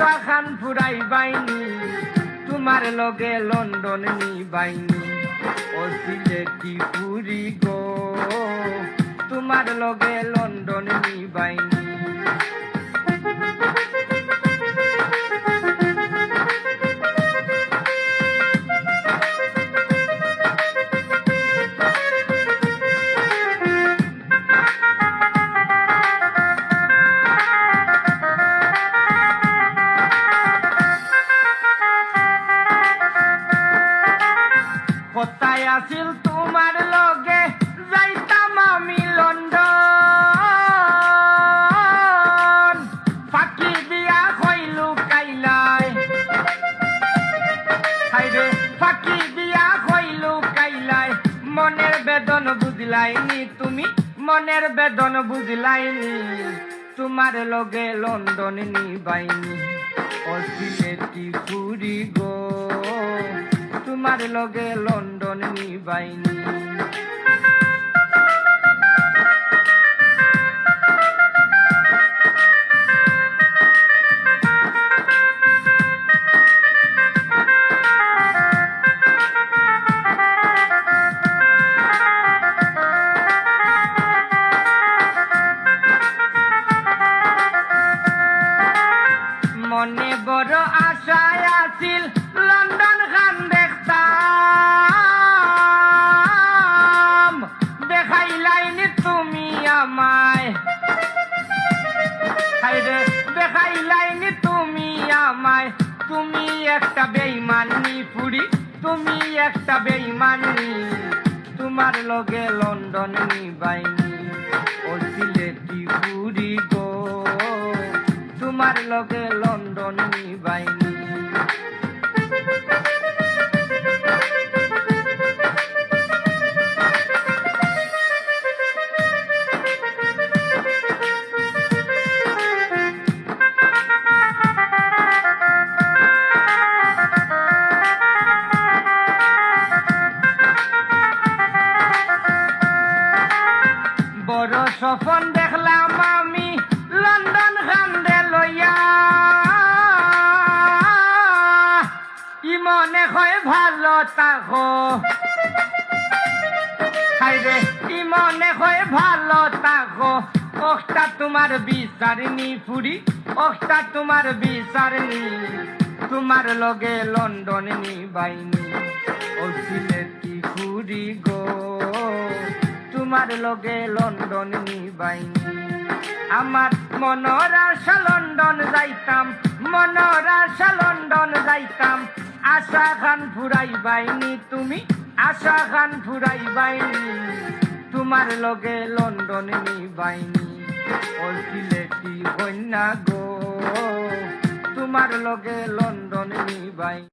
আশা খান ফুরাই বাইনি তোমার লগে লন্ডন নি বাইনি ও সিলেটি পুরি গো তোমার লগে লন্ডন নি বাইনি কোথায় আছিল তোমার লগে যাইতাম আমি লন্ডন ফাঁকি দিয়া কইলু কাইলাই হাইরে ফাঁকি দিয়া কইলু কাইলাই মনের বেদন বুঝলাইনি তুমি মনের বেদন বুঝলাইনি তোমার লগে লন্ডন নি বাইনি ও সিলেটি পুরি গো তোমার লগে লন্ডন নি বাইনি মনে বড় আশায় আছিল লন্ডন খান দেখতাম দেখাইলাইনি তুমি আমায় হাইরে দেখাইলাইনি তুমি আমায় তুমি একটা বেঈমানি পুরি তুমি একটা বেঈমানি তোমার লগে লন্ডন নি বাইনি ও সিলেটি পুরি গো তোমার লগে লন্ডন নি বাইনি বড় স্বপ্ন দেখলাম আমি লন্ডন খান্দে লইয়া ই মনে হয় ভালো থাকো হাইরে ই মনে হয় ভালো থাকো ওটা তোমার বিচারনি পুরি ওটা তোমার বিচারনি তোমার লগে লন্ডন নি বাইনি ও সিলেটি পুরি গো তোমার লগে লন্ডন নি বাইনি আমার মনের আশা লন্ডন যাইতাম মনের আশা লন্ডন যাইতাম আশা খান ফুরাই বাইনি তুমি আশা খান ফুরাই বাইনি তোমার লগে লন্ডন নি বাইনি ও সিলেটি কন্যা গো তোমার লগে লন্ডন নি বাইনি।